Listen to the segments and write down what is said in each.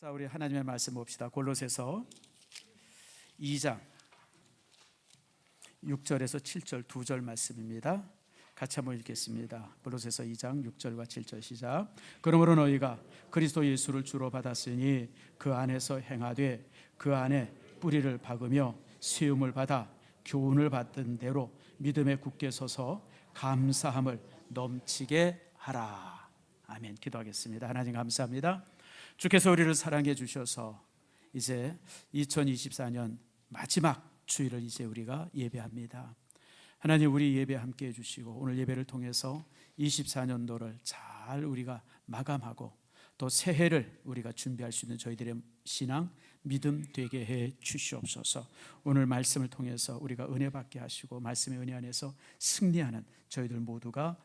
자, 우리 하나님의 말씀 봅시다. 골로새서 2장 6절에서 7절 두 절 말씀입니다. 같이 한번 읽겠습니다. 골로새서 2장 6절과 7절 시작. 그러므로 너희가 그리스도 예수를 주로 받았으니 그 안에서 행하되 그 안에 뿌리를 박으며 세움을 받아 교훈을 받던 대로 믿음에 굳게 서서 감사함을 넘치게 하라. 아멘. 기도하겠습니다. 하나님 감사합니다. 주께서 우리를 사랑해 주셔서 이제 2024년 마지막 주일을 이제 우리가 예배합니다. 하나님, 우리 예배 함께 해주시고 오늘 예배를 통해서 24년도를 잘 우리가 마감하고 또 새해를 우리가 준비할 수 있는 저희들의 신앙 믿음 되게 해 주시옵소서. 오늘 말씀을 통해서 우리가 은혜 받게 하시고 말씀의 은혜 안에서 승리하는 저희들 모두가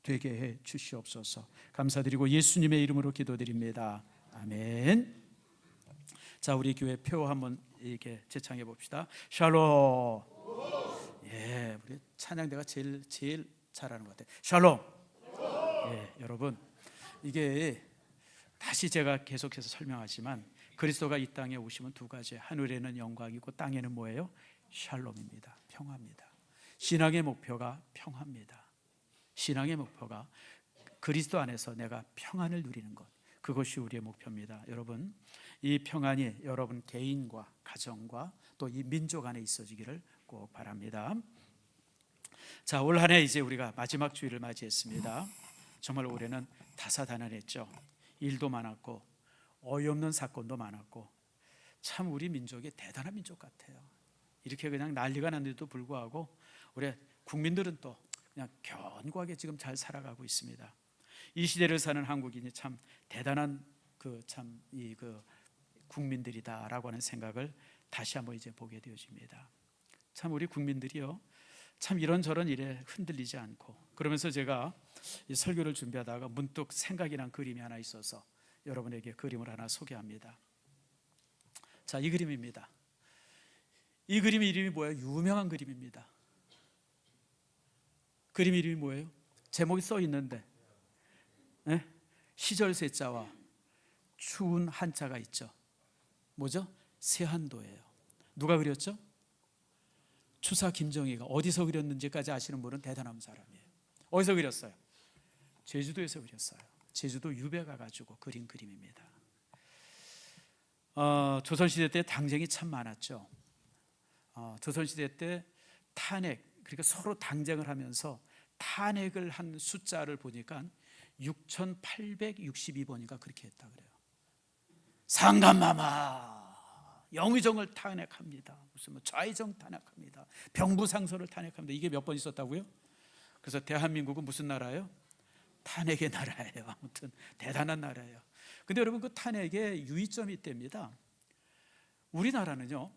되게 해 주시옵소서. 감사드리고 예수님의 이름으로 기도드립니다. 아멘. 자, 우리 교회 표 한번 이렇게 재창해 봅시다. 샬롬. 예, 우리 찬양대가 제일 잘하는 것 같아요. 샬롬. 예, 여러분, 이게 다시 제가 계속해서 설명하지만 그리스도가 이 땅에 오시면 두 가지, 하늘에는 영광이고 땅에는 뭐예요? 샬롬입니다. 평화입니다. 신앙의 목표가 평화입니다. 신앙의 목표가 그리스도 안에서 내가 평안을 누리는 것, 그것이 우리의 목표입니다. 여러분, 이 평안이 여러분 개인과 가정과 또 이 민족 안에 있어지기를 꼭 바랍니다. 자, 올 한 해 이제 우리가 마지막 주일을 맞이했습니다. 정말 올해는 다사다난했죠. 일도 많았고 어이없는 사건도 많았고 참 우리 민족이 대단한 민족 같아요. 이렇게 그냥 난리가 났는데도 불구하고 우리 국민들은 또 그냥 견고하게 지금 잘 살아가고 있습니다. 이 시대를 사는 한국인이 참 대단한 그 국민들이다라고 하는 생각을 다시 한번 이제 보게 되어집니다. 참 우리 국민들이요, 참 이런저런 일에 흔들리지 않고. 그러면서 제가 이 설교를 준비하다가 문득 생각이 난 그림이 하나 있어서 여러분에게 그림을 하나 소개합니다. 자, 이 그림입니다. 이 그림 이름이 뭐예요? 유명한 그림입니다. 그림 이름이 뭐예요? 제목이 써 있는데 시절세자와 추운 한자가 있죠. 뭐죠? 세한도예요. 누가 그렸죠? 추사 김정희가. 어디서 그렸는지까지 아시는 분은 대단한 사람이에요. 어디서 그렸어요? 제주도에서 그렸어요. 제주도 유배 가가지고 그린 그림입니다. 조선시대 때 당쟁이 참 많았죠. 조선시대 때 탄핵, 그러니까 서로 당쟁을 하면서 탄핵을 한 숫자를 보니까 6,862번인가 그렇게 했다 그래요. 상감마마 영의정을 탄핵합니다. 무슨 뭐 좌의정 탄핵합니다. 병부상선을 탄핵합니다. 이게 몇 번 있었다고요? 그래서 대한민국은 무슨 나라예요? 탄핵의 나라예요. 아무튼 대단한 나라예요. 근데 여러분, 그 탄핵의 유의점이 있답니다. 우리나라는요,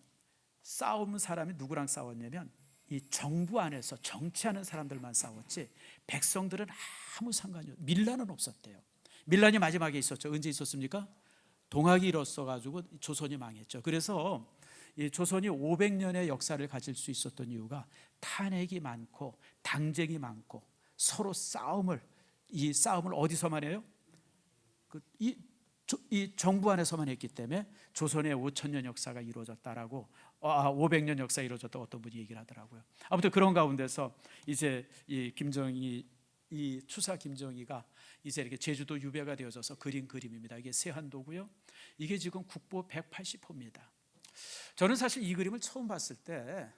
싸우는 사람이 누구랑 싸웠냐면 이 정부 안에서 정치하는 사람들만 싸웠지 백성들은 아무 상관이 없어요. 밀란은 없었대요. 밀란이 마지막에 있었죠. 언제 있었습니까? 동학이 일었어가지고 조선이 망했죠. 그래서 이 조선이 500년의 역사를 가질 수 있었던 이유가 탄핵이 많고 당쟁이 많고 서로 이 싸움을 어디서만 해요? 이 정부 안에서만 했기 때문에 조선의 5,000년 역사가 이루어졌다라고 500년 역사 이루어졌다고 어떤 분이 얘기를 하더라고요. 아무튼 그런 가운데서 이제 이 추사 김정희가 이제 이렇게 제주도 유배가 되어져서 그린 그림입니다. 이게 세한도고요. 이게 지금 국보 180호입니다. 저는 사실 이 그림을 처음 봤을 때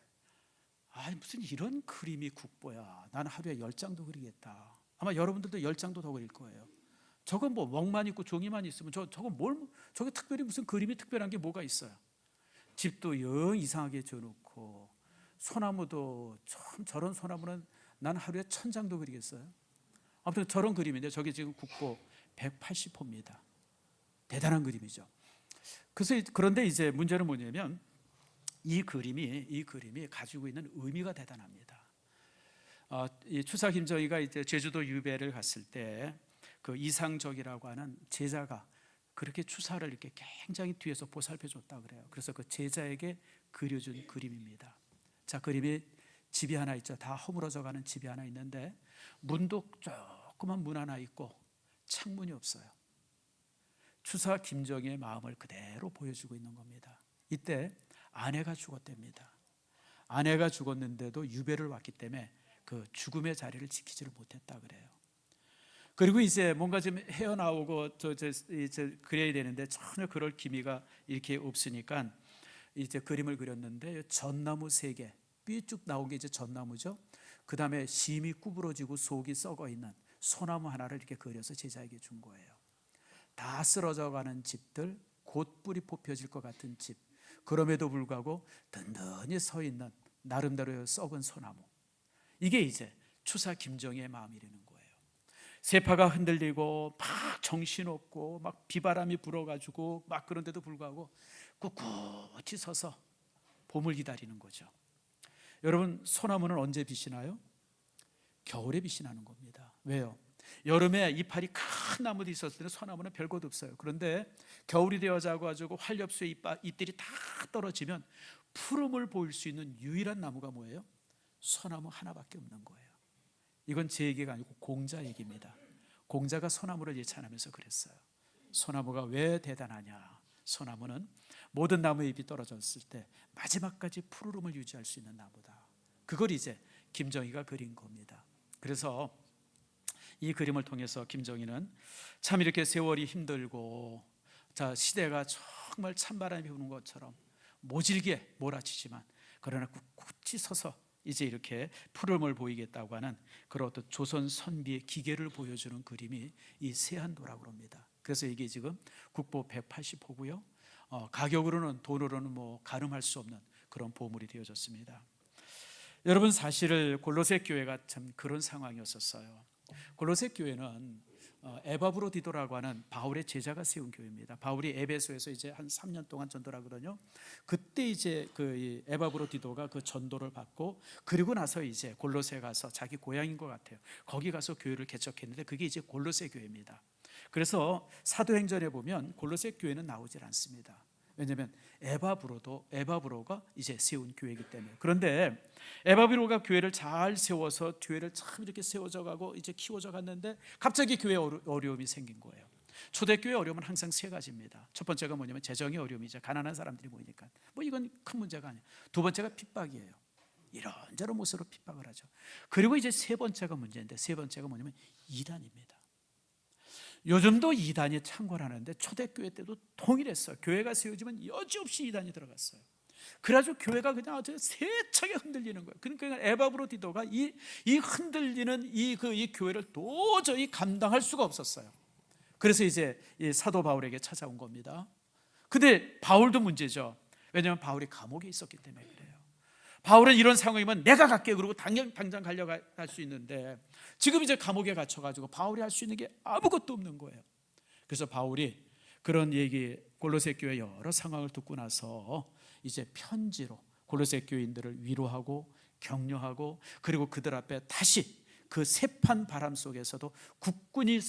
무슨 이런 그림이 국보야. 나는 하루에 10장도 그리겠다. 아마 여러분들도 10장도 더 그릴 거예요. 저건 뭐 멍만 있고 종이만 있으면 저게 특별히 무슨 그림이 특별한 게 뭐가 있어요? 집도 영 이상하게 지어놓고 소나무도 저런 소나무는 난 하루에 1000장도 그리겠어요. 아무튼 저런 그림인데 저게 지금 국보 180호입니다. 대단한 그림이죠. 그런데 이제 문제는 뭐냐면 이 그림이 가지고 있는 의미가 대단합니다. 이 추사 김정희가 이제 제주도 유배를 갔을 때 그 이상적이라고 하는 제자가 그렇게 추사를 이렇게 굉장히 뒤에서 보살펴 줬다 그래요. 그래서 그 제자에게 그려준 그림입니다. 자, 그림이 집이 하나 있죠. 다 허물어져 가는 집이 하나 있는데 문도 조그만 문 하나 있고 창문이 없어요. 추사 김정희의 마음을 그대로 보여주고 있는 겁니다. 이때 아내가 죽었답니다. 아내가 죽었는데도 유배를 왔기 때문에 그 죽음의 자리를 지키지를 못했다 그래요. 그리고 이제 뭔가 좀 헤어나오고 이제 그래야 되는데 전혀 그럴 기미가 이렇게 없으니까 이제 그림을 그렸는데 전나무 3개 삐쭉 나온 게 이제 전나무죠. 그 다음에 심이 구부러지고 속이 썩어 있는 소나무 하나를 이렇게 그려서 제자에게 준 거예요. 다 쓰러져 가는 집들, 곧 뿌리 뽑혀질 것 같은 집, 그럼에도 불구하고 든든히 서 있는 나름대로의 썩은 소나무. 이게 이제 추사 김정희의 마음이라는 거예요. 세파가 흔들리고 막 정신없고 막 비바람이 불어가지고 막 그런데도 불구하고 꿋꿋이 서서 봄을 기다리는 거죠. 여러분, 소나무는 언제 빛이 나요? 겨울에 빛이 나는 겁니다. 왜요? 여름에 이파리 큰 나무도 있었을 때는 소나무는 별것 없어요. 그런데 겨울이 되어자고 가지고 활엽수의 잎들이 다 떨어지면 푸름을 보일 수 있는 유일한 나무가 뭐예요? 소나무 하나밖에 없는 거예요. 이건 제 얘기가 아니고 공자 얘기입니다. 공자가 소나무를 예찬하면서 그랬어요. 소나무가 왜 대단하냐? 소나무는 모든 나무의 잎이 떨어졌을 때 마지막까지 푸르름을 유지할 수 있는 나무다. 그걸 이제 김정희가 그린 겁니다. 그래서 이 그림을 통해서 김정희는 참 이렇게 세월이 힘들고 시대가 정말 찬바람이 부는 것처럼 모질게 몰아치지만 그러나 꿋꿋이 서서 이제 이렇게 푸름을 보이겠다고 하는 그런 어떤 조선 선비의 기계를 보여주는 그림이 이 세한도라고 합니다. 그래서 이게 지금 국보 180호고요. 가격으로는 돈으로는 뭐 가늠할 수 없는 그런 보물이 되어졌습니다. 여러분, 사실 골로새 교회가 참 그런 상황이었었어요. 골로새 교회는 에바브로디도라고 하는 바울의 제자가 세운 교회입니다. 바울이 에베소에서 이제 한 3년 동안 전도를 하거든요. 그때 이제 그 에바브로디도가 그 전도를 받고 그리고 나서 이제 골로새 가서 자기 고향인 것 같아요. 거기 가서 교회를 개척했는데 그게 이제 골로새 교회입니다. 그래서 사도행전에 보면 골로새 교회는 나오질 않습니다. 왜냐하면 에바브로가 이제 세운 교회이기 때문에. 그런데 에바브로가 교회를 잘 세워서 교회를 참 이렇게 세워져 가고 이제 키워져 갔는데 갑자기 교회에 어려움이 생긴 거예요. 초대교회 어려움은 항상 3가지입니다. 첫 번째가 뭐냐면 재정의 어려움이죠. 가난한 사람들이 모이니까 뭐 이건 큰 문제가 아니에요. 두 번째가 핍박이에요. 이런저런 모습으로 핍박을 하죠. 그리고 이제 3번째가 문제인데 3번째가 뭐냐면 이단입니다. 요즘도 이단이 창궐하는데 초대교회 때도 동일했어요. 교회가 세워지면 여지없이 이단이 들어갔어요. 그래가지고 교회가 그냥 아주 세차게 흔들리는 거예요. 그러니까 에바브로디도가 이 흔들리는 이 교회를 도저히 감당할 수가 없었어요. 그래서 이제 이 사도 바울에게 찾아온 겁니다. 근데 바울도 문제죠. 왜냐하면 바울이 감옥에 있었기 때문에 그래요. 바울은 이런 상황이면 내가 갈게 그러고 당장 갈려갈 수 있는데 지금 이제 감옥에 갇혀가지고 바울이 할 수 있는 게 아무것도 없는 거예요. 그래서 바울이 그런 얘기 골로새 교회 여러 상황을 듣고 나서 이제 편지로 골로새 교인들을 위로하고 격려하고 그리고 그들 앞에 다시 그 새판 바람 속에서도 굳건히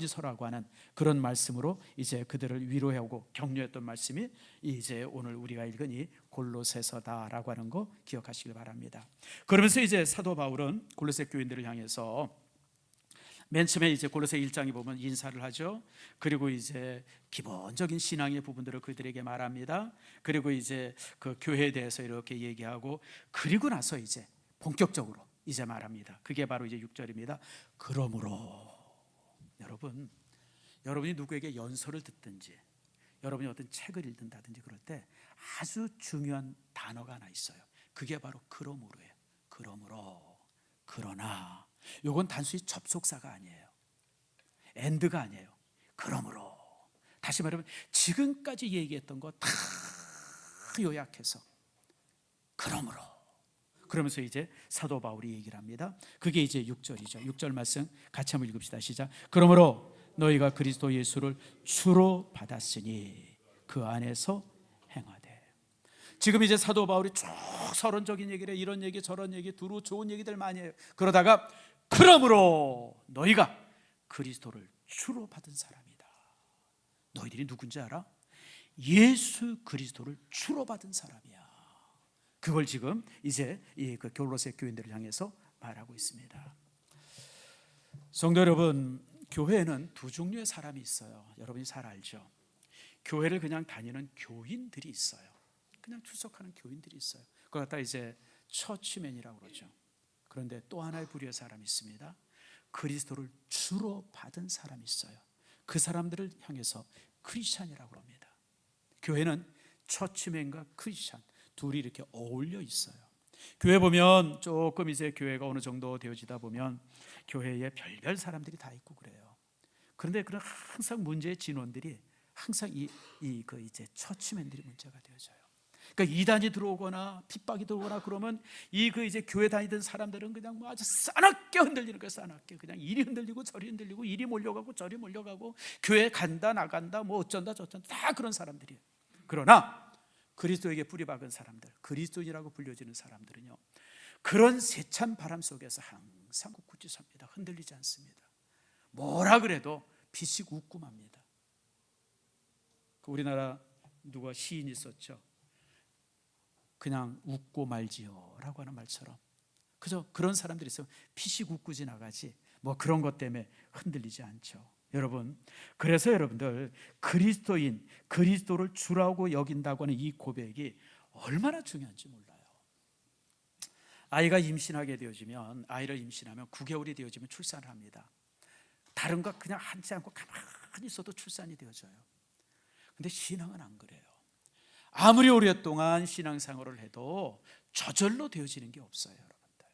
서라고 하는 그런 말씀으로 이제 그들을 위로하고 격려했던 말씀이 이제 오늘 우리가 읽은 이 골로새서다라고 하는 거 기억하시길 바랍니다. 그러면서 이제 사도 바울은 골로새 교인들을 향해서 맨 처음에 이제 골로새 1장에 보면 인사를 하죠. 그리고 이제 기본적인 신앙의 부분들을 그들에게 말합니다. 그리고 이제 그 교회에 대해서 이렇게 얘기하고 그리고 나서 이제 본격적으로 이제 말합니다. 그게 바로 이제 6절입니다. 그러므로 여러분이 누구에게 연설을 듣든지 여러분이 어떤 책을 읽는다든지 그럴 때 아주 중요한 단어가 하나 있어요. 그게 바로 그러므로예요. 그러므로, 그러나. 이건 단순히 접속사가 아니에요. 엔드가 아니에요. 그러므로. 다시 말하면 지금까지 얘기했던 거 다 요약해서 그러므로. 그러면서 이제 사도 바울이 얘기를 합니다. 그게 이제 6절이죠. 6절 말씀 같이 한번 읽읍시다. 시작. 그러므로 너희가 그리스도 예수를 주로 받았으니 그 안에서 행하되. 지금 이제 사도 바울이 쭉 서론적인 얘기를 해. 이런 얘기 저런 얘기 두루 좋은 얘기들 많이 해요. 그러다가 그러므로 너희가 그리스도를 주로 받은 사람이다. 너희들이 누군지 알아? 예수 그리스도를 주로 받은 사람이야. 그걸 지금 이제 그 골로새 교인들을 향해서 말하고 있습니다. 성도 여러분, 교회에는 두 종류의 사람이 있어요. 여러분이 잘 알죠. 교회를 그냥 다니는 교인들이 있어요. 그냥 출석하는 교인들이 있어요. 그걸 갖다 이제 처치맨이라고 그러죠. 그런데 또 하나의 부류의 사람이 있습니다. 그리스도를 주로 받은 사람이 있어요. 그 사람들을 향해서 크리스찬이라고 합니다. 교회는 처치맨과 크리스찬 둘이 이렇게 어울려 있어요. 교회 보면 조금 이제 교회가 어느 정도 되어지다 보면 교회에 별별 사람들이 다 있고 그래요. 그런데 그런 항상 문제의 진원들이 항상 그 이제 처치맨들이 문제가 되어져요. 그러니까 이단이 들어오거나 핍박이 들어오거나 그러면 그 이제 교회 다니던 사람들은 그냥 뭐 아주 싸납게 흔들리는 거예요. 싸납게 그냥 이리 흔들리고 저리 흔들리고 이리 몰려가고 저리 몰려가고 교회 간다 나간다 뭐 어쩐다 저쩐다 다 그런 사람들이에요. 그러나 그리스도에게 뿌리 박은 사람들, 그리스도인이라고 불려지는 사람들은요, 그런 세찬 바람 속에서 항상 굳건히 섭니다. 흔들리지 않습니다. 뭐라 그래도 비씩 웃고 맙니다. 우리나라 누가 시인이 있었죠. 그냥 웃고 말지요 라고 하는 말처럼 그저 그런 사람들이 있으면 피식 웃고 지나가지 뭐 그런 것 때문에 흔들리지 않죠. 여러분, 그래서 여러분들 그리스도인, 그리스도를 주라고 여긴다고 하는 이 고백이 얼마나 중요한지 몰라요. 아이가 임신하게 되어지면, 아이를 임신하면 9개월이 되어지면 출산을 합니다. 다른 거 그냥 하지 않고 가만히 있어도 출산이 되어져요. 근데 신앙은 안 그래요. 아무리 오랫동안 신앙생활을 해도 저절로 되어지는 게 없어요, 여러분들.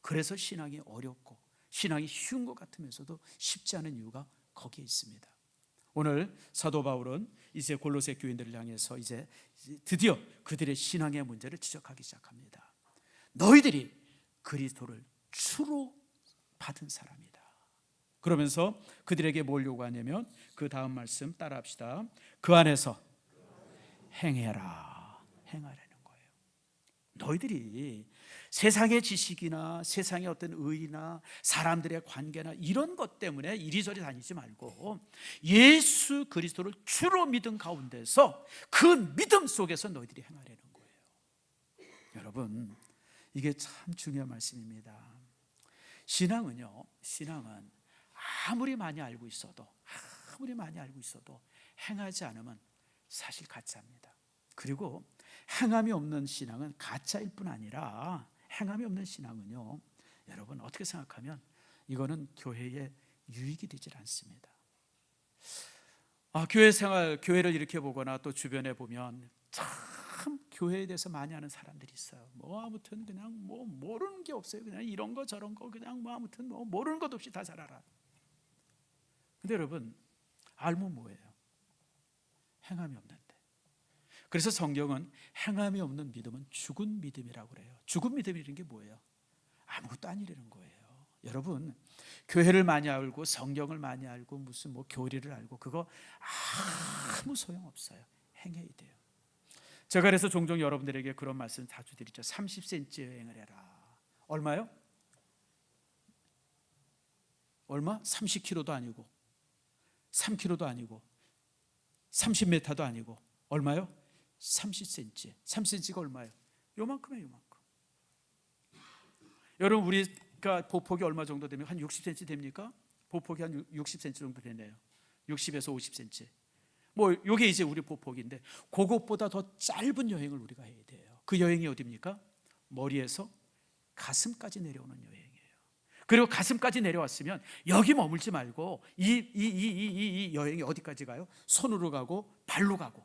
그래서 신앙이 어렵고 신앙이 쉬운 것 같으면서도 쉽지 않은 이유가 거기에 있습니다. 오늘 사도 바울은 이제 골로새 교인들을 향해서 이제 드디어 그들의 신앙의 문제를 지적하기 시작합니다. 너희들이 그리스도를 주로 받은 사람이다. 그러면서 그들에게 뭘 요구하냐면 그 다음 말씀 따라합시다. 그 안에서 행해라, 행하라는 거예요. 너희들이 세상의 지식이나 세상의 어떤 의리나 사람들의 관계나 이런 것 때문에 이리저리 다니지 말고 예수 그리스도를 주로 믿은 가운데서 그 믿음 속에서 너희들이 행하라는 거예요. 여러분, 이게 참 중요한 말씀입니다. 신앙은요, 신앙은 아무리 많이 알고 있어도 행하지 않으면 사실 가짜입니다. 그리고 행함이 없는 신앙은 가짜일 뿐 아니라 행함이 없는 신앙은요, 여러분 어떻게 생각하면 이거는 교회에 유익이 되질 않습니다. 교회 생활, 교회를 이렇게 보거나 또 주변에 보면 참 교회에 대해서 많이 아는 사람들이 있어요. 뭐 아무튼 그냥 뭐 모르는 게 없어요. 그냥 이런 거 저런 거 그냥 뭐 아무튼 뭐 모르는 것 없이 다 잘 알아. 근데 여러분 알면 뭐예요? 행함이 없는데. 그래서 성경은 행함이 없는 믿음은 죽은 믿음이라고 그래요. 죽은 믿음이라는 게 뭐예요? 아무것도 아니라는 거예요. 여러분, 교회를 많이 알고 성경을 많이 알고 무슨 뭐 교리를 알고 그거 아무 소용없어요. 행해야 돼요. 제가 그래서 종종 여러분들에게 그런 말씀 자주 드리죠. 30cm 여행을 해라. 얼마요? 얼마? 30km도 아니고 3km도 아니고 30m도 아니고 얼마요? 30cm. 30cm가 얼마예요? 요만큼이에요, 요만큼. 여러분, 우리가 보폭이 얼마 정도 되면 한 60cm 됩니까? 보폭이 한 60cm 정도 되네요. 60에서 50cm. 뭐 요게 이제 우리 보폭인데 그것보다 더 짧은 여행을 우리가 해야 돼요. 그 여행이 어디입니까? 머리에서 가슴까지 내려오는 여행이에요. 그리고 가슴까지 내려왔으면 여기 머물지 말고 이 여행이 어디까지 가요? 손으로 가고 발로 가고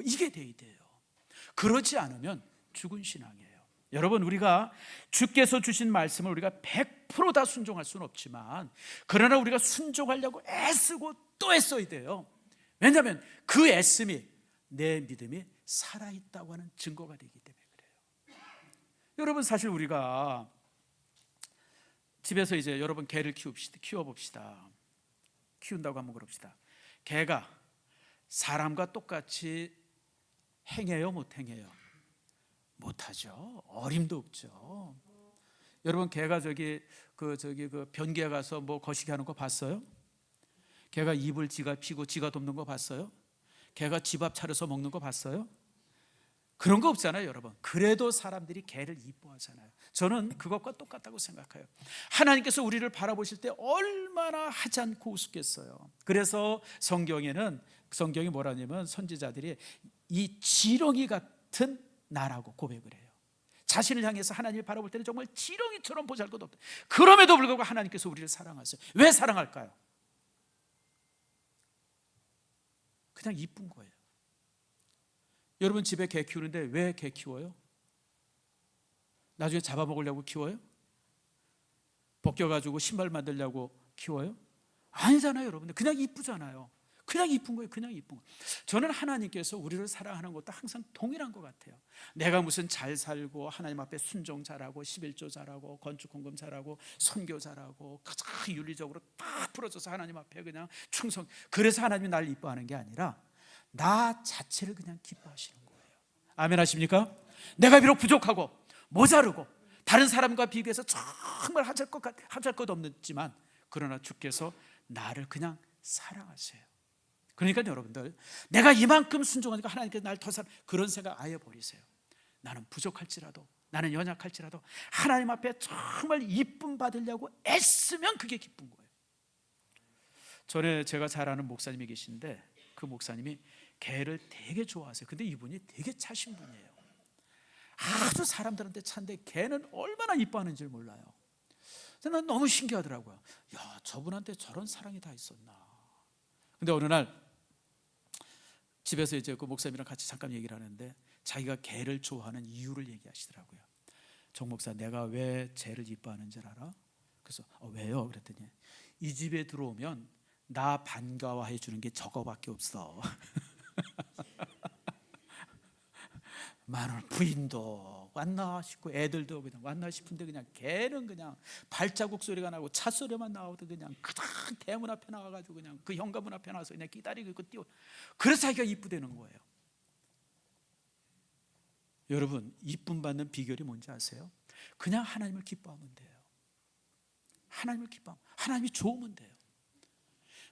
이게 돼야 돼요. 그렇지 않으면 죽은 신앙이에요. 여러분, 우리가 주께서 주신 말씀을 우리가 100% 다 순종할 수는 없지만 그러나 우리가 순종하려고 애쓰고 또 애써야 돼요. 왜냐하면 그 애씀이 내 믿음이 살아있다고 하는 증거가 되기 때문에 그래요. 여러분, 사실 우리가 집에서 이제 여러분 개를 키워봅시다. 키운다고 한번 그럽시다. 개가 사람과 똑같이 행해요, 못 행해요? 못하죠. 어림도 없죠. 여러분, 개가 그 변기에 가서 뭐 거시기 하는 거 봤어요? 개가 이불 지가 피고 지가 돕는 거 봤어요? 개가 집 앞 차려서 먹는 거 봤어요? 그런 거 없잖아요, 여러분. 그래도 사람들이 개를 이뻐하잖아요. 저는 그것과 똑같다고 생각해요. 하나님께서 우리를 바라보실 때 얼마나 하지 않고 우습겠어요. 그래서 성경이 뭐라냐면 선지자들이 이 지렁이 같은 나라고 고백을 해요. 자신을 향해서 하나님을 바라볼 때는 정말 지렁이처럼 보잘것없다. 그럼에도 불구하고 하나님께서 우리를 사랑하세요. 왜 사랑할까요? 그냥 이쁜 거예요. 여러분 집에 개 키우는데 왜 개 키워요? 나중에 잡아먹으려고 키워요? 벗겨가지고 신발 만들려고 키워요? 아니잖아요, 여러분들. 그냥 이쁘잖아요. 그냥 이쁜 거예요. 그냥 이쁜 거. 저는 하나님께서 우리를 사랑하는 것도 항상 동일한 것 같아요. 내가 무슨 잘 살고 하나님 앞에 순종 잘하고 11조 잘하고 건축헌금 잘하고 선교 잘하고 가장 윤리적으로 딱 풀어져서 하나님 앞에 그냥 충성, 그래서 하나님이 날 이뻐하는 게 아니라 나 자체를 그냥 기뻐하시는 거예요. 아멘 하십니까? 내가 비록 부족하고 모자르고 다른 사람과 비교해서 정말 하잘 것 없지만 그러나 주께서 나를 그냥 사랑하세요. 그러니까 여러분들, 내가 이만큼 순종하니까 하나님께서 날 더 사랑, 그런 생각 아예 버리세요. 나는 부족할지라도, 나는 연약할지라도 하나님 앞에 정말 이쁨 받으려고 애쓰면 그게 기쁜 거예요. 전에 제가 잘 아는 목사님이 계신데 그 목사님이 개를 되게 좋아하세요. 근데 이분이 되게 차신 분이에요. 아주 사람들한테 찬데 개는 얼마나 이뻐하는지 몰라요. 난 너무 신기하더라고요. 야, 저분한테 저런 사랑이 다 있었나. 근데 어느 날 집에서 이제 그 목사님이랑 같이 잠깐 얘기를 하는데 자기가 개를 좋아하는 이유를 얘기하시더라고요. 정 목사, 내가 왜 개를 이뻐하는지 알아? 그래서 왜요? 그랬더니 이 집에 들어오면 나 반가워해 주는 게 저거밖에 없어. 많은 부인도 왔나 싶고 애들도 그냥 왔나 싶은데 그냥 개는 그냥 발자국 소리가 나고 차 소리만 나오도 그냥 그냥 대문 앞에 나와가지고 그냥 그 현관문 앞에 나와서 그냥 기다리고 있고 뛰어. 그래서 자기가 이쁘다는 거예요. 여러분, 이쁨 받는 비결이 뭔지 아세요? 그냥 하나님을 기뻐하면 돼요. 하나님을 기뻐하면, 하나님이 좋으면 돼요.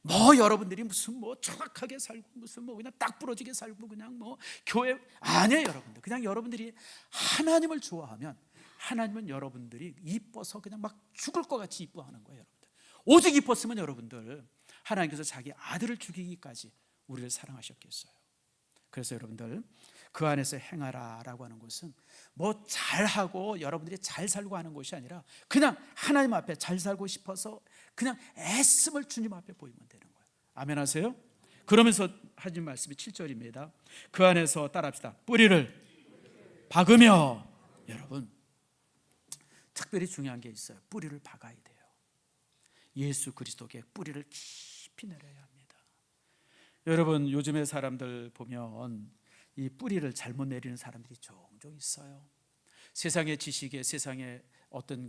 뭐 여러분들이 무슨 뭐 정확하게 살고 무슨 뭐 그냥 딱 부러지게 살고 그냥 뭐 교회 아니에요, 여러분들. 그냥 여러분들이 하나님을 좋아하면 하나님은 여러분들이 이뻐서 그냥 막 죽을 것 같이 이뻐하는 거예요, 여러분들. 오직 이뻤으면 여러분들 하나님께서 자기 아들을 죽이기까지 우리를 사랑하셨겠어요. 그래서 여러분들 그 안에서 행하라라고 하는 것은 뭐 잘하고 여러분들이 잘 살고 하는 것이 아니라 그냥 하나님 앞에 잘 살고 싶어서 그냥 애씀을 주님 앞에 보이면 되는 거예요. 아멘 하세요? 그러면서 하신 말씀이 7절입니다. 그 안에서 따라합시다. 뿌리를 박으며. 여러분, 특별히 중요한 게 있어요. 뿌리를 박아야 돼요. 예수 그리스도께 뿌리를 깊이 내려야 합니다. 여러분, 요즘의 사람들 보면 이 뿌리를 잘못 내리는 사람들이 종종 있어요. 세상의 지식에, 세상의 어떤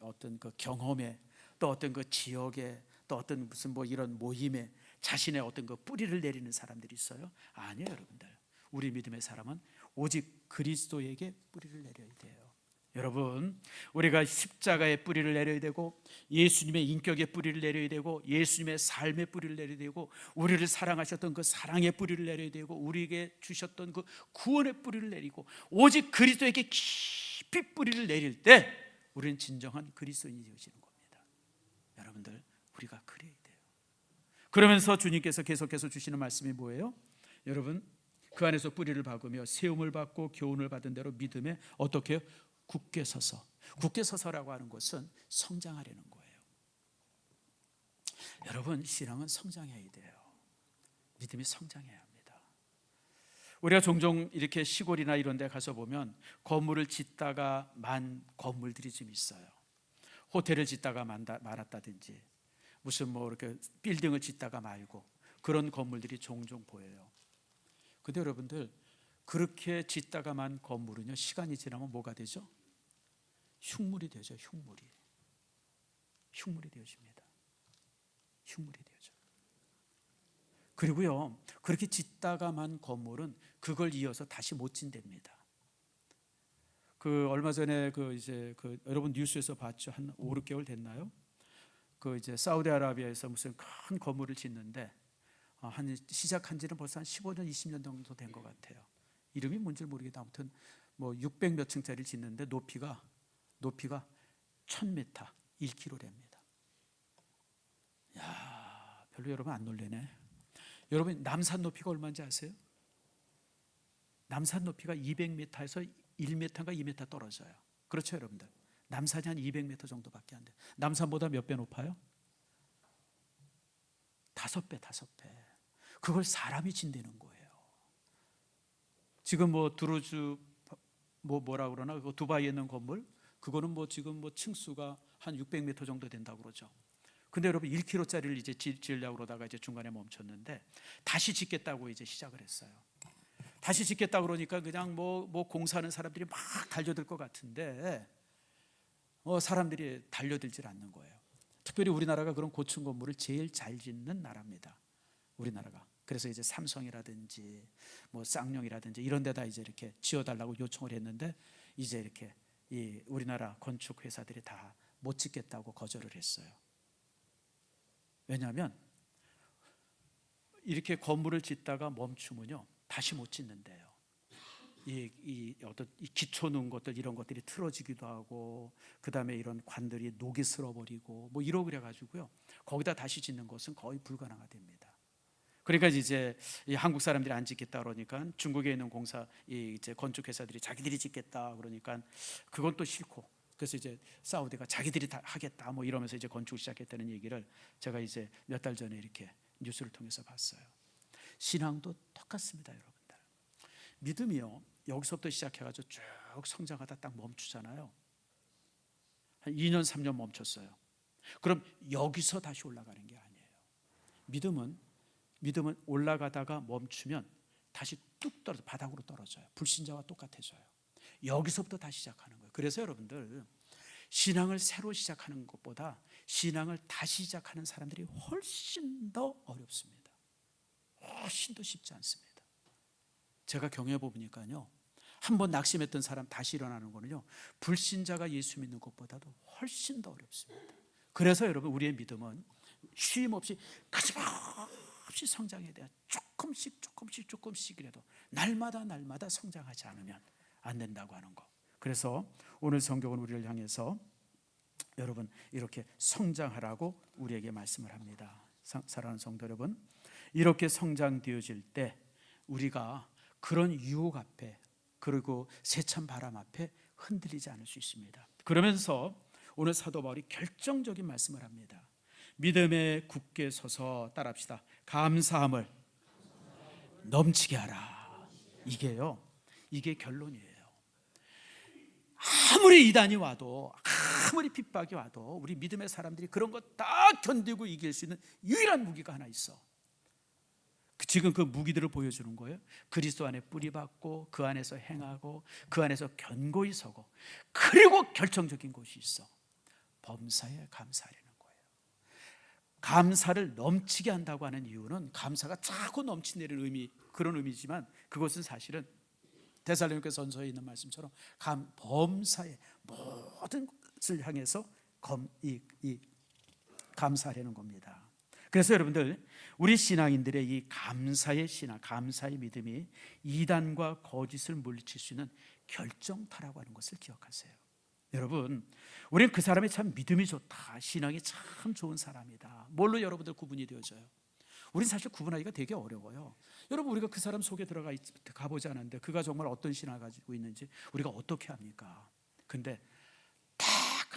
어떤 그 경험에, 또 어떤 그 지역에, 또 어떤 무슨 뭐 이런 모임에 자신의 어떤 그 뿌리를 내리는 사람들이 있어요. 아니에요, 여러분들. 우리 믿음의 사람은 오직 그리스도에게 뿌리를 내려야 돼요. 여러분, 우리가 십자가의 뿌리를 내려야 되고 예수님의 인격의 뿌리를 내려야 되고 예수님의 삶의 뿌리를 내려야 되고 우리를 사랑하셨던 그 사랑의 뿌리를 내려야 되고 우리에게 주셨던 그 구원의 뿌리를 내리고 오직 그리스도에게 깊이 뿌리를 내릴 때 우리는 진정한 그리스도인이 되어지는 겁니다. 여러분들, 우리가 그래야 돼요. 그러면서 주님께서 계속해서 주시는 말씀이 뭐예요? 여러분, 그 안에서 뿌리를 박으며 세움을 받고 교훈을 받은 대로 믿음에 어떻게 해요? 굳게 서서. 굳게 서서라고 하는 것은 성장하려는 거예요. 여러분, 신앙은 성장해야 돼요. 믿음이 성장해야 합니다. 우리가 종종 이렇게 시골이나 이런 데 가서 보면 건물을 짓다가 만 건물들이 좀 있어요. 호텔을 짓다가 말았다든지 무슨 뭐 이렇게 빌딩을 짓다가 말고 그런 건물들이 종종 보여요. 근데 여러분들, 그렇게 짓다가 만 건물은요, 시간이 지나면 뭐가 되죠? 흉물이 되죠. 흉물이 되어집니다. 흉물이 되어져. 그리고요, 그렇게 짓다가 만 건물은 그걸 이어서 다시 못 짓답니다. 그 얼마 전에 여러분 뉴스에서 봤죠? 한 5, 6개월 됐나요? 사우디아라비아에서 무슨 큰 건물을 짓는데 시작한 지는 벌써 한 15년, 20년 정도 된 것 같아요. 이름이 뭔지 모르겠다. 아무튼 뭐 600 몇 층짜리를 짓는데 높이가 1000m, 1km랍니다. 야, 별로 여러분 안 놀래네. 여러분 남산 높이가 얼마인지 아세요? 남산 높이가 200m에서 1m인가 2m 떨어져요. 그렇죠, 여러분들? 남산이 한 200m 정도밖에 안 돼요. 남산보다 몇 배 높아요? 5배. 그걸 사람이 진대는 거예요. 지금 뭐 두루즈 뭐라 그러나 그 두바이에 있는 건물, 그거는 뭐 지금 뭐 층수가 한 600m 정도 된다고 그러죠. 근데 여러분 1km짜리를 이제 지으려고 그러다가 이제 중간에 멈췄는데 다시 짓겠다고 이제 시작을 했어요. 다시 짓겠다 그러니까 그냥 뭐 공사하는 사람들이 막 달려들 것 같은데 사람들이 달려들질 않는 거예요. 특별히 우리나라가 그런 고층 건물을 제일 잘 짓는 나라입니다. 우리나라가. 그래서 이제 삼성이라든지 뭐 쌍용이라든지 이런 데다 이제 이렇게 지어달라고 요청을 했는데 이제 이렇게 이 우리나라 건축 회사들이 다 못 짓겠다고 거절을 했어요. 왜냐하면 이렇게 건물을 짓다가 멈추면요 다시 못 짓는데요. 이 기초 넣은 것들 이런 것들이 틀어지기도 하고 그 다음에 이런 관들이 녹이 쓸어버리고 뭐 이러고 그래가지고요 거기다 다시 짓는 것은 거의 불가능하게 됩니다. 그러니까 이제 이 한국 사람들이 안 짓겠다 그러니까 중국에 있는 이제 건축 회사들이 자기들이 짓겠다 그러니까 그건 또 싫고 그래서 이제 사우디가 자기들이 다 하겠다 뭐 이러면서 이제 건축을 시작했다는 얘기를 제가 이제 몇 달 전에 이렇게 뉴스를 통해서 봤어요. 신앙도 똑같습니다, 여러분들. 믿음이요 여기서부터 시작해가지고 쭉 성장하다 딱 멈추잖아요. 한 2년 3년 멈췄어요. 그럼 여기서 다시 올라가는 게 아니에요. 믿음은 올라가다가 멈추면 다시 뚝 떨어져 바닥으로 떨어져요. 불신자와 똑같아져요. 여기서부터 다시 시작하는 거예요. 그래서 여러분들 신앙을 새로 시작하는 것보다 신앙을 다시 시작하는 사람들이 훨씬 더 어렵습니다. 훨씬 더 쉽지 않습니다. 제가 경험해 보니까요 한번 낙심했던 사람 다시 일어나는 거는요 불신자가 예수 믿는 것보다도 훨씬 더 어렵습니다. 그래서 여러분 우리의 믿음은 쉼 없이 가짐없이 성장해야 돼요. 조금씩이라도 날마다 성장하지 않으면 안 된다고 하는 거. 그래서 오늘 성경은 우리를 향해서 여러분 이렇게 성장하라고 우리에게 말씀을 합니다. 사랑하는 성도 여러분, 이렇게 성장되어질 때 우리가 그런 유혹 앞에 그리고 세찬 바람 앞에 흔들리지 않을 수 있습니다. 그러면서 오늘 사도 바울이 결정적인 말씀을 합니다. 믿음에 굳게 서서 따라합시다. 감사함을 넘치게 하라. 이게 결론이에요. 아무리 이단이 와도 아무리 핍박이 와도 우리 믿음의 사람들이 그런 거 다 견디고 이길 수 있는 유일한 무기가 하나 있어. 지금 그 무기들을 보여주는 거예요. 그리스도 안에 뿌리박고 그 안에서 행하고 그 안에서 견고히 서고 그리고 결정적인 것이 있어. 범사에 감사하려는 거예요. 감사를 넘치게 한다고 하는 이유는 감사가 자꾸 넘치내는 의미, 그런 의미지만 그것은 사실은 데살로니가 전서에 있는 말씀처럼 범사의 모든 것을 향해서 감사하려는 겁니다. 그래서 여러분들 우리 신앙인들의 이 감사의 신앙, 감사의 믿음이 이단과 거짓을 물리칠 수 있는 결정타라고 하는 것을 기억하세요. 여러분, 우리는 그 사람이 참 믿음이 좋다, 신앙이 참 좋은 사람이다, 뭘로 여러분들 구분이 되어져요? 우리는 사실 구분하기가 되게 어려워요. 여러분, 우리가 그 사람 속에 가보지 않았는데 그가 정말 어떤 신앙을 가지고 있는지 우리가 어떻게 합니까? 근데 딱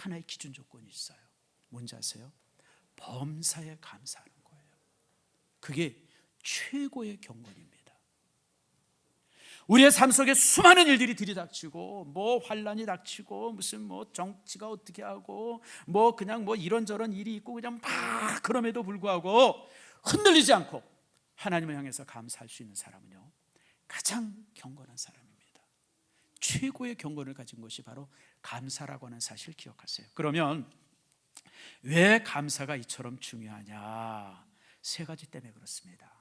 하나의 기준 조건이 있어요. 뭔지 아세요? 범사에 감사하는 거예요. 그게 최고의 경건입니다. 우리의 삶 속에 수많은 일들이 들이닥치고 뭐 환란이 닥치고 무슨 뭐 정치가 어떻게 하고 뭐 그냥 뭐 이런저런 일이 있고 그냥 막 그럼에도 불구하고 흔들리지 않고 하나님을 향해서 감사할 수 있는 사람은요 가장 경건한 사람입니다. 최고의 경건을 가진 것이 바로 감사라고 하는 사실을 기억하세요. 그러면 왜 감사가 이처럼 중요하냐? 세 가지 때문에 그렇습니다.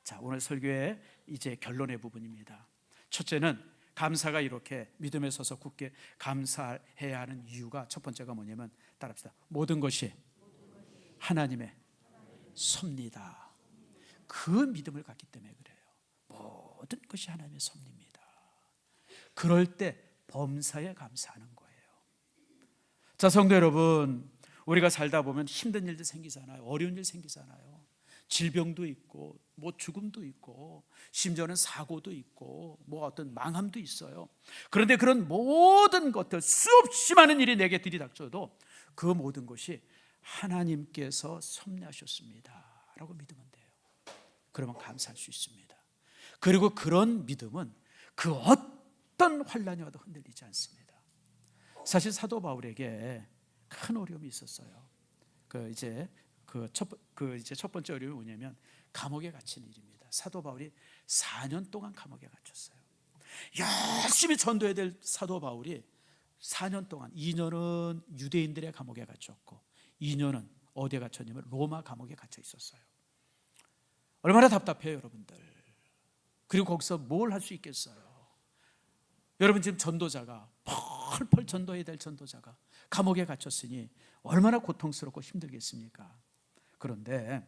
자, 오늘 설교의 이제 결론의 부분입니다. 첫째는 감사가 이렇게 믿음에 서서 굳게 감사해야 하는 이유가 첫 번째가 뭐냐면 따라합시다. 모든 것이 하나님의 섭니다. 그 믿음을 갖기 때문에 그래요. 모든 것이 하나님의 섭리입니다. 그럴 때 범사에 감사하는 거예요. 자, 성도 여러분, 우리가 살다 보면 힘든 일도 생기잖아요. 어려운 일 생기잖아요. 질병도 있고 뭐 죽음도 있고 심지어는 사고도 있고 뭐 어떤 망함도 있어요. 그런데 그런 모든 것들, 수없이 많은 일이 내게 들이닥쳐도 그 모든 것이 하나님께서 섭리하셨습니다 라고 믿으면 돼요. 그러면 감사할 수 있습니다. 그리고 그런 믿음은 그 어떤 환난이 와도 흔들리지 않습니다. 사실 사도 바울에게 큰 어려움이 있었어요. 이제 첫 번째 어려움이 뭐냐면 감옥에 갇힌 일입니다. 사도 바울이 4년 동안 감옥에 갇혔어요. 열심히 전도해야 될 사도 바울이 4년 동안, 2년은 유대인들의 감옥에 갇혔고 2년은 어디에 갇혔냐면 로마 감옥에 갇혀 있었어요. 얼마나 답답해요, 여러분들. 그리고 거기서 뭘 할 수 있겠어요? 여러분, 지금 전도자가 펄펄 전도해야 될 전도자가 감옥에 갇혔으니 얼마나 고통스럽고 힘들겠습니까? 그런데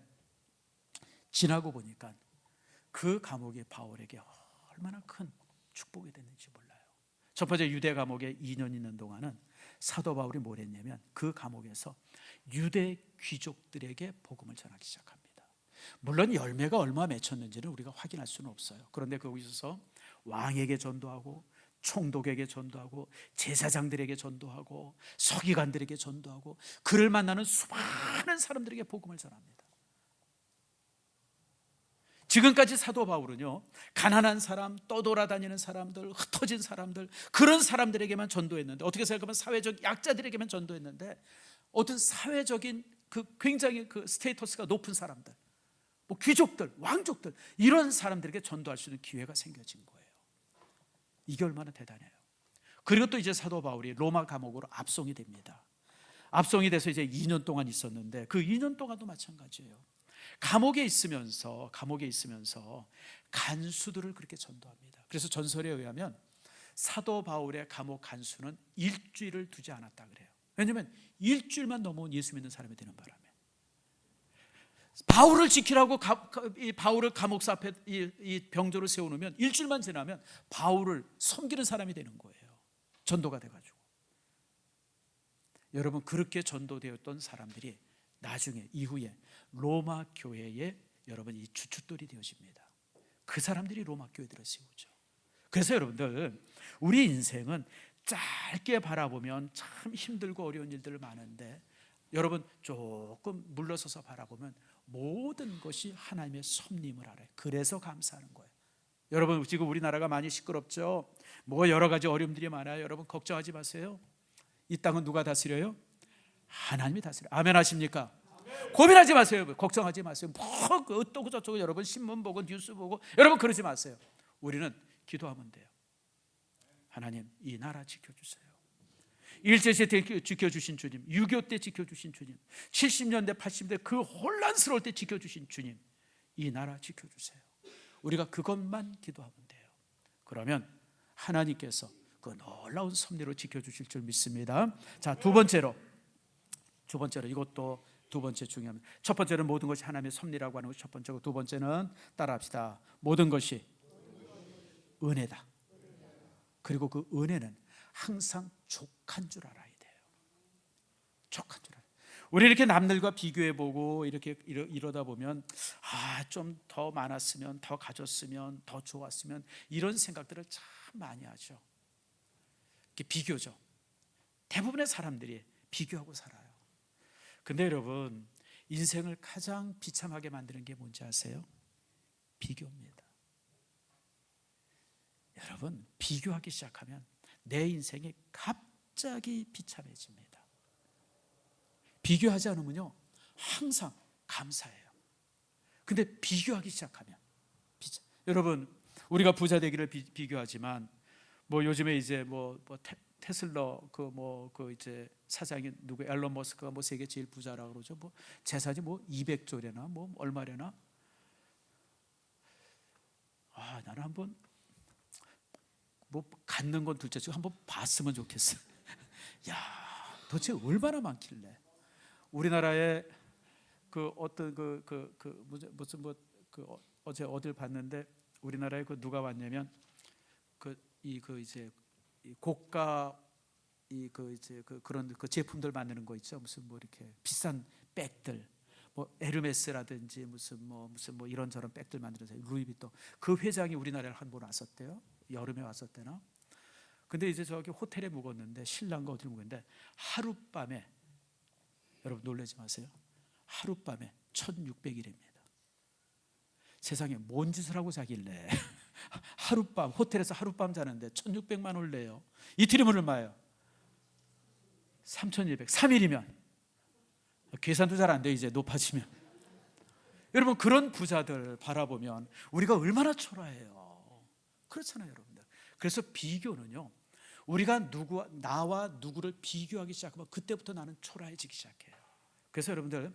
지나고 보니까 그 감옥이 바울에게 얼마나 큰 축복이 됐는지 몰라요. 첫 번째, 유대 감옥에 2년 있는 동안은 사도 바울이 뭘 했냐면 그 감옥에서 유대 귀족들에게 복음을 전하기 시작합니다. 물론 열매가 얼마 맺혔는지는 우리가 확인할 수는 없어요. 그런데 거기서 왕에게 전도하고 총독에게 전도하고 제사장들에게 전도하고 서기관들에게 전도하고 그를 만나는 수많은 사람들에게 복음을 전합니다. 지금까지 사도 바울은요, 가난한 사람, 떠돌아다니는 사람들, 흩어진 사람들, 그런 사람들에게만 전도했는데, 어떻게 생각하면 사회적 약자들에게만 전도했는데, 어떤 사회적인 굉장히 스테이터스가 높은 사람들, 뭐 귀족들, 왕족들, 이런 사람들에게 전도할 수 있는 기회가 생겨진 거예요. 이게 얼마나 대단해요. 그리고 또 이제 사도 바울이 로마 감옥으로 압송이 됩니다. 압송이 돼서 이제 2년 동안 있었는데 그 2년 동안도 마찬가지예요. 감옥에 있으면서 간수들을 그렇게 전도합니다. 그래서 전설에 의하면 사도 바울의 감옥 간수는 일주일을 두지 않았다 그래요. 왜냐하면 일주일만 넘어온 예수 믿는 사람이 되는 바람에 바울을 지키라고 바울을 감옥사 앞에 이 병조를 세워놓으면 일주일만 지나면 바울을 섬기는 사람이 되는 거예요. 전도가 돼가지고. 여러분, 그렇게 전도되었던 사람들이 나중에 이후에 로마 교회에 여러분 이 주춧돌이 되어집니다. 그 사람들이 로마 교회들을 세우죠. 그래서 여러분들, 우리 인생은 짧게 바라보면 참 힘들고 어려운 일들 많은데 여러분 조금 물러서서 바라보면 모든 것이 하나님의 섭림을 알아요. 그래서 감사하는 거예요. 여러분, 지금 우리나라가 많이 시끄럽죠. 뭐 여러 가지 어려움들이 많아요. 여러분 걱정하지 마세요. 이 땅은 누가 다스려요? 하나님이 다스려요. 아멘 하십니까? 아멘. 고민하지 마세요. 걱정하지 마세요. 뭐 어떠고 저쩌고 여러분 신문 보고 뉴스 보고 여러분 그러지 마세요. 우리는 기도하면 돼요. 하나님, 이 나라 지켜주세요. 일제시대 때 지켜주신 주님, 6.25 때 지켜주신 주님, 70년대 80년대 그 혼란스러울 때 지켜주신 주님, 이 나라 지켜주세요. 우리가 그것만 기도하면 돼요. 그러면 하나님께서 그 놀라운 섭리로 지켜주실 줄 믿습니다. 자, 두 번째로 이것도 두 번째 중요합니다. 첫 번째는 모든 것이 하나님의 섭리라고 하는 것이 첫 번째고, 두 번째는 따라합시다. 모든 것이 은혜다. 그리고 그 은혜는 항상 족한 줄 알아야 돼요. 족한 줄 알아요. 우리 이렇게 남들과 비교해보고 이렇게 이러다 보면 좀 더 많았으면, 더 가졌으면, 더 좋았으면 이런 생각들을 참 많이 하죠. 이렇게 비교죠. 대부분의 사람들이 비교하고 살아요. 근데 여러분, 인생을 가장 비참하게 만드는 게 뭔지 아세요? 비교입니다. 여러분, 비교하기 시작하면 내 인생이 갑자기 비참해집니다. 비교하지 않으면요 항상 감사해요. 근데 비교하기 시작하면 여러분, 우리가 부자 되기를 비교하지만 뭐 요즘에 이제 뭐 테슬라 이제 사장이 누구 앨런 머스크가 뭐 세계 제일 부자라고 그러죠. 뭐 재산이 뭐 200조래나 뭐 얼마래나. 나는 한번 뭐 갖는 건 둘째치고 한번 봤으면 좋겠어. 야, 도대체 얼마나 많길래? 우리나라에 어제 어딜 봤는데 우리나라에 누가 왔냐면 이 고가 그런 제품들 만드는 거 있죠. 무슨 뭐 이렇게 비싼 백들, 뭐 에르메스라든지 무슨 이런저런 백들 만들어서 루이비통, 그 회장이 우리나라에 한 번 왔었대요. 여름에 왔었대나. 근데 이제 저기 호텔에 묵었는데, 신랑과 어디를 묵었는데 하룻밤에, 여러분 놀라지 마세요, 하룻밤에 1,600일입니다. 세상에 뭔 짓을 하고 자길래 하룻밤, 호텔에서 하룻밤 자는데 1,600만 원을 내요. 이틀이면 얼마예요? 3,200. 3일이면, 계산도 잘 안 돼 이제 높아지면. 여러분, 그런 부자들 바라보면 우리가 얼마나 초라해요. 그렇잖아요, 여러분들. 그래서 비교는요, 우리가 나와 누구를 비교하기 시작하면 그때부터 나는 초라해지기 시작해요. 그래서 여러분들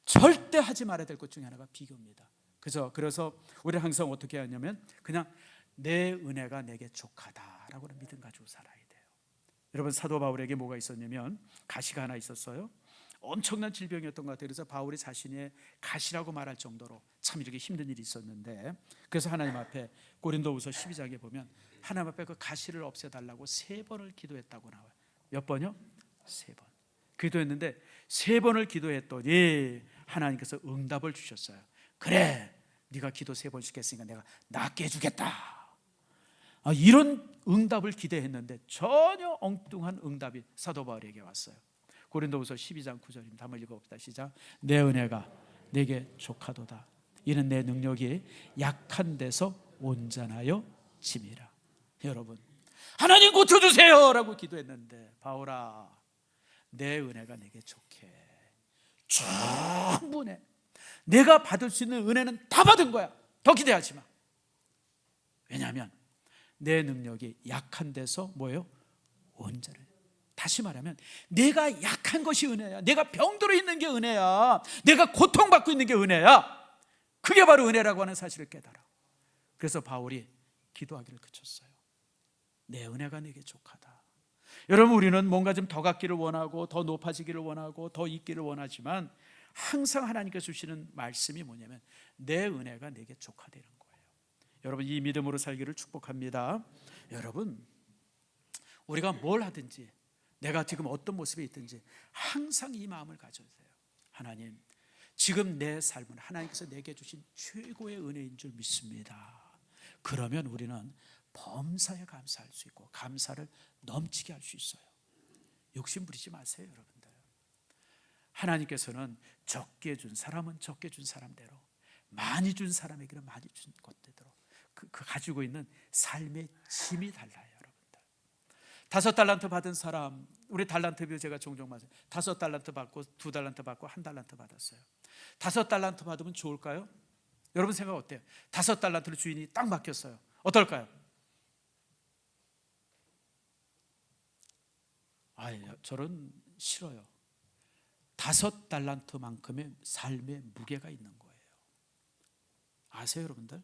절대 하지 말아야 될 것 중에 하나가 비교입니다. 그래서 우리는 항상 어떻게 하냐면 그냥 내 은혜가 내게 족하다라고 하는 믿음 가지고 살아야 돼요. 여러분, 사도 바울에게 뭐가 있었냐면 가시가 하나 있었어요. 엄청난 질병이었던 것 같아요. 그래서 바울이 자신의 가시라고 말할 정도로 참 이렇게 힘든 일이 있었는데, 그래서 하나님 앞에 고린도후서 12장에 보면 하나님 앞에 그 가시를 없애달라고 3번을 기도했다고 나와요. 몇 번이요? 3번 기도했는데, 3번을 기도했더니 하나님께서 응답을 주셨어요. 그래, 네가 기도 3번씩 했으니까 내가 낫게 해주겠다. 이런 응답을 기대했는데 전혀 엉뚱한 응답이 사도 바울에게 왔어요. 고린도후서 12장 9절입니다. 한번 읽어봅시다. 시작. 내 은혜가 내게 족하도다. 이는 내 능력이 약한 데서 온전하여 짐이라. 여러분, 하나님 고쳐주세요 라고 기도했는데, 바울아, 내 은혜가 내게 족해. 충분해. 내가 받을 수 있는 은혜는 다 받은 거야. 더 기대하지 마. 왜냐하면 내 능력이 약한 데서 뭐예요? 온전해. 다시 말하면 내가 약한 것이 은혜야. 내가 병들어 있는 게 은혜야. 내가 고통받고 있는 게 은혜야. 그게 바로 은혜라고 하는 사실을 깨달아. 그래서 바울이 기도하기를 그쳤어요. 내 은혜가 내게 족하다. 여러분, 우리는 뭔가 좀 더 갖기를 원하고 더 높아지기를 원하고 더 있기를 원하지만, 항상 하나님께서 주시는 말씀이 뭐냐면 내 은혜가 내게 족하다는 거예요. 여러분, 이 믿음으로 살기를 축복합니다. 여러분, 우리가 뭘 하든지, 내가 지금 어떤 모습에 있든지 항상 이 마음을 가져주세요. 하나님, 지금 내 삶은 하나님께서 내게 주신 최고의 은혜인 줄 믿습니다. 그러면 우리는 범사에 감사할 수 있고 감사를 넘치게 할 수 있어요. 욕심 부리지 마세요, 여러분들. 하나님께서는 적게 준 사람은 적게 준 사람대로, 많이 준 사람에게는 많이 준 것대로 그 가지고 있는 삶의 짐이 달라요. 여러분들, 5달란트 받은 사람, 우리 달란트 비유 제가 종종 맞아요. 5달란트 받고 2달란트 받고 1달란트 받았어요. 5달란트 받으면 좋을까요? 여러분 생각 어때요? 5달란트를 주인이 딱 맡겼어요. 어떨까요? 저는 싫어요. 5달란트만큼의 삶의 무게가 있는 거예요. 아세요, 여러분들?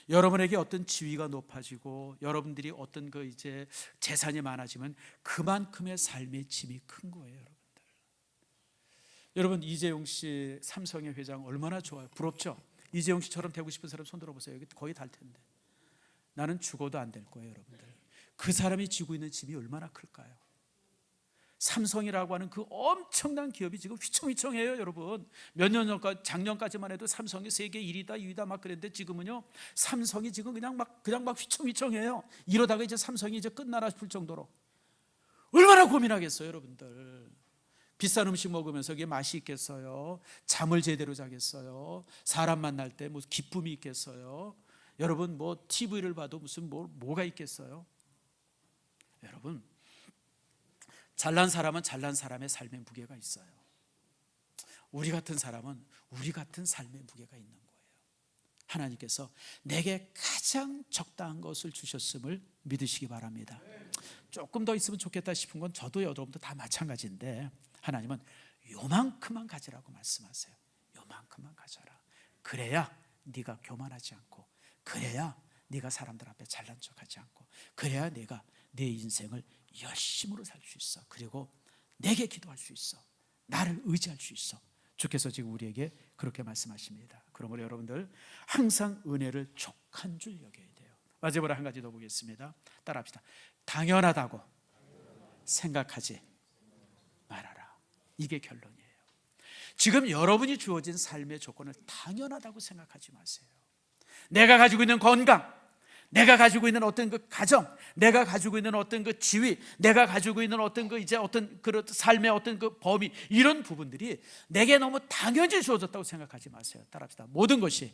여러분에게 어떤 지위가 높아지고 여러분들이 어떤 이제 재산이 많아지면 그만큼의 삶의 짐이 큰 거예요, 여러분들. 여러분, 이재용 씨 삼성의 회장 얼마나 좋아요. 부럽죠? 이재용 씨처럼 되고 싶은 사람 손 들어보세요. 여기 거의 달 텐데. 나는 죽어도 안 될 거예요, 여러분들. 그 사람이 지고 있는 짐이 얼마나 클까요? 삼성이라고 하는 그 엄청난 기업이 지금 휘청휘청해요, 여러분. 몇 년 전까지, 작년까지만 해도 삼성이 세계 1위다 2위다 막 그랬는데, 지금은요 삼성이 지금 그냥 막 휘청휘청해요. 이러다가 이제 삼성이 이제 끝나나 싶을 정도로. 얼마나 고민하겠어요, 여러분들. 비싼 음식 먹으면서 이게 맛이 있겠어요? 잠을 제대로 자겠어요? 사람 만날 때 무슨 기쁨이 있겠어요? 여러분, 뭐 TV를 봐도 무슨 뭐가 있겠어요? 여러분, 잘난 사람은 잘난 사람의 삶의 무게가 있어요. 우리 같은 사람은 우리 같은 삶의 무게가 있는 거예요. 하나님께서 내게 가장 적당한 것을 주셨음을 믿으시기 바랍니다. 조금 더 있으면 좋겠다 싶은 건 저도 여러분도 다 마찬가지인데, 하나님은 요만큼만 가지라고 말씀하세요. 요만큼만 가져라. 그래야 네가 교만하지 않고, 그래야 네가 사람들 앞에 잘난 척하지 않고, 그래야 내가 내 인생을 열심으로 살 수 있어. 그리고 내게 기도할 수 있어. 나를 의지할 수 있어. 주께서 지금 우리에게 그렇게 말씀하십니다. 그러므로 여러분들 항상 은혜를 족한 줄 여겨야 돼요. 마지막으로 한 가지 더 보겠습니다. 따라합시다. 당연하다고 생각하지 말아라. 이게 결론이에요. 지금 여러분이 주어진 삶의 조건을 당연하다고 생각하지 마세요. 내가 가지고 있는 건강, 내가 가지고 있는 어떤 그 가정, 내가 가지고 있는 어떤 그 지위, 내가 가지고 있는 어떤 그 이제 어떤 그 삶의 어떤 그 범위, 이런 부분들이 내게 너무 당연히 주어졌다고 생각하지 마세요. 따라합시다. 모든 것이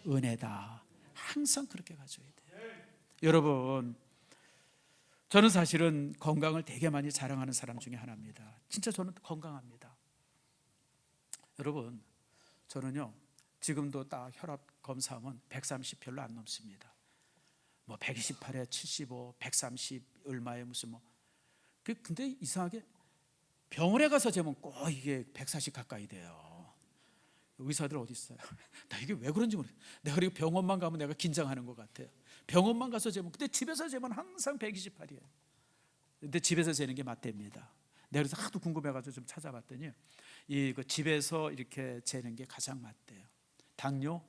은혜다. 항상 그렇게 가져야 돼요. 여러분, 저는 사실은 건강을 되게 많이 자랑하는 사람 중에 하나입니다. 진짜 저는 건강합니다. 여러분, 저는요 지금도 딱 혈압 검사하면 130 별로 안 넘습니다. 뭐 128에 75, 130 얼마에 무슨 뭐. 근데 이상하게 병원에 가서 재면 꼭 이게 140 가까이 돼요. 의사들 어디 있어요? 나 이게 왜 그런지 모르겠어요. 내가 그리고 병원만 가면 내가 긴장하는 것 같아요. 병원만 가서 재면, 근데 집에서 재면 항상 128이에요. 근데 집에서 재는 게 맞답니다. 내가 그래서 하도 궁금해가지고 좀 찾아봤더니 그 집에서 이렇게 재는 게 가장 맞대요. 당뇨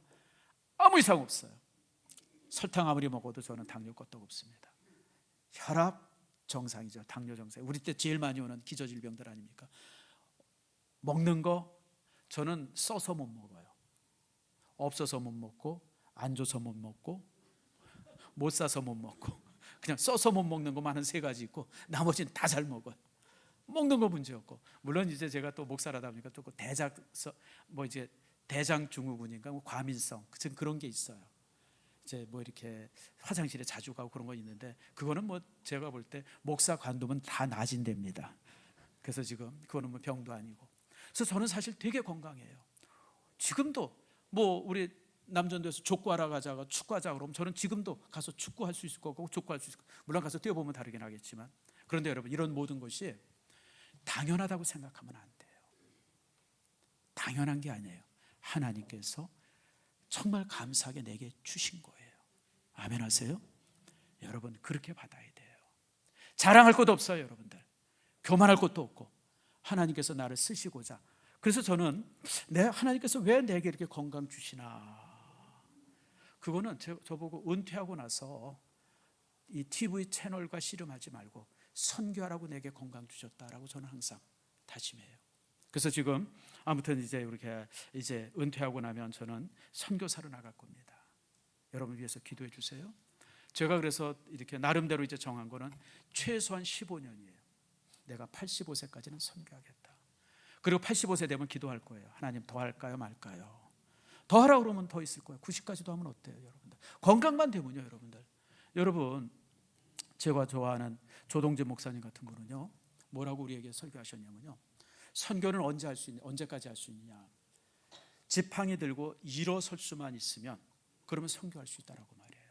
아무 이상 없어요. 설탕 아무리 먹어도 저는 당뇨 껐떡 없습니다. 혈압 정상이죠. 당뇨 정상. 우리 때 제일 많이 오는 기저질병들 아닙니까? 먹는 거 저는 써서 못 먹어요. 없어서 못 먹고, 안 줘서 못 먹고, 못 사서 못 먹고, 그냥 써서 못 먹는 것만 한 3가지 있고 나머지는 다 잘 먹어요. 먹는 거 문제 없고. 물론 이제 제가 또 목사라다 보니까 또 이제 대장 증후군인가 뭐 과민성 그런 게 있어요. 이제 뭐 이렇게 화장실에 자주 가고 그런 거 있는데, 그거는 뭐 제가 볼 때 목사 관두면 다 나아진답니다. 그래서 지금 그거는 뭐 병도 아니고. 그래서 저는 사실 되게 건강해요. 지금도 뭐 우리 남전도에서 족구하러 가자가 축구하자 그러면 저는 지금도 가서 축구할 수 있을 거고 족구할 수 있을 거고, 물론 가서 뛰어보면 다르긴 하겠지만, 그런데 여러분, 이런 모든 것이 당연하다고 생각하면 안 돼요. 당연한 게 아니에요. 하나님께서 정말 감사하게 내게 주신 거예요. 아멘 하세요? 여러분, 그렇게 받아야 돼요. 자랑할 것도 없어요. 여러분들 교만할 것도 없고, 하나님께서 나를 쓰시고자. 그래서 저는 하나님께서 왜 내게 이렇게 건강 주시나, 그거는 저보고 은퇴하고 나서 이 TV 채널과 씨름하지 말고 선교하라고 내게 건강 주셨다라고 저는 항상 다짐해요. 그래서 지금 아무튼 이제 이렇게 이제 은퇴하고 나면 저는 선교사로 나갈 겁니다. 여러분 위해서 기도해 주세요. 제가 그래서 이렇게 나름대로 이제 정한 거는 최소한 15년이에요. 내가 85세까지는 선교하겠다. 그리고 85세 되면 기도할 거예요. 하나님 더 할까요 말까요? 더 하라고 그러면 더 있을 거예요. 90까지도 하면 어때요 여러분들? 건강만 되면요 여러분들. 여러분, 제가 좋아하는 조동진 목사님 같은 분은요 뭐라고 우리에게 설교하셨냐면요, 선교는 언제까지 할 수 있느냐, 지팡이 들고 일어설 수만 있으면 그러면 선교할 수 있다라고 말이에요.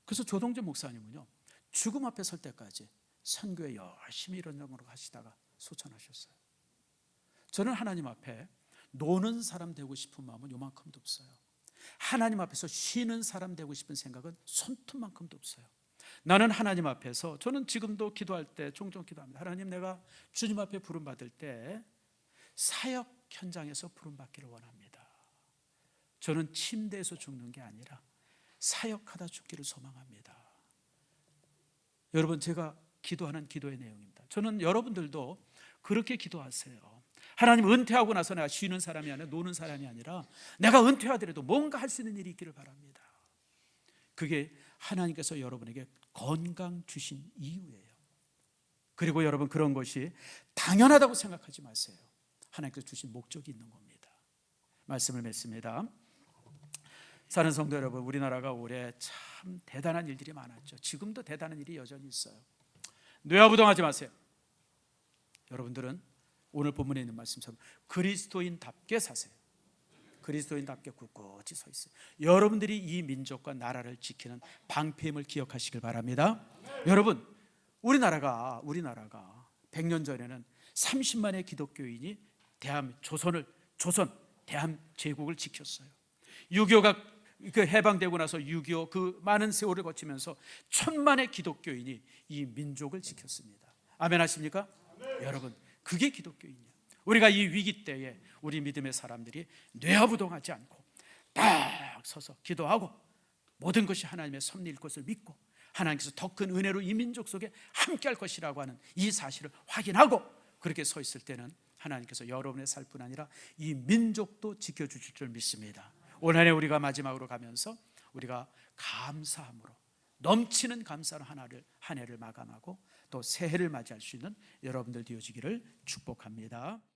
그래서 조동진 목사님은요 죽음 앞에 설 때까지 선교에 열심히 이런 점으로 하시다가 소천하셨어요. 저는 하나님 앞에 노는 사람 되고 싶은 마음은 요만큼도 없어요. 하나님 앞에서 쉬는 사람 되고 싶은 생각은 손톱만큼도 없어요. 나는 하나님 앞에서, 저는 지금도 기도할 때 종종 기도합니다. 하나님, 내가 주님 앞에 부름받을 때 사역 현장에서 부름받기를 원합니다. 저는 침대에서 죽는 게 아니라 사역하다 죽기를 소망합니다. 여러분, 제가 기도하는 기도의 내용입니다. 저는 여러분들도 그렇게 기도하세요. 하나님, 은퇴하고 나서 내가 쉬는 사람이 아니라 노는 사람이 아니라 내가 은퇴하더라도 뭔가 할 수 있는 일이 있기를 바랍니다. 그게 하나님께서 여러분에게 건강 주신 이유예요. 그리고 여러분, 그런 것이 당연하다고 생각하지 마세요. 하나님께서 주신 목적이 있는 겁니다. 말씀을 맺습니다. 사는 성도 여러분, 우리나라가 올해 참 대단한 일들이 많았죠. 지금도 대단한 일이 여전히 있어요. 뇌화부동하지 마세요. 여러분들은 오늘 본문에 있는 말씀처럼 그리스도인답게 사세요. 그리스도인답게 굳굳이 서 있어요. 여러분들이 이 민족과 나라를 지키는 방패임을 기억하시길 바랍니다. 여러분, 우리나라가 100년 전에는 30만의 기독교인이 조선 대한제국을 지켰어요. 6.25가 해방되고 나서 6.25 그 많은 세월을 거치면서 1000만의 기독교인이 이 민족을 지켰습니다. 아멘 하십니까? 아멘. 여러분, 그게 기독교인이에요. 우리가 이 위기 때에 우리 믿음의 사람들이 뇌화부동하지 않고 딱 서서 기도하고 모든 것이 하나님의 섭리일 것을 믿고 하나님께서 더 큰 은혜로 이 민족 속에 함께할 것이라고 하는 이 사실을 확인하고 그렇게 서 있을 때는 하나님께서 여러분의 살뿐 아니라 이 민족도 지켜주실 줄 믿습니다. 올 한 해 우리가 마지막으로 가면서 우리가 감사함으로 넘치는 감사로 한 해를 마감하고 또 새해를 맞이할 수 있는 여러분들 되어지기를 축복합니다.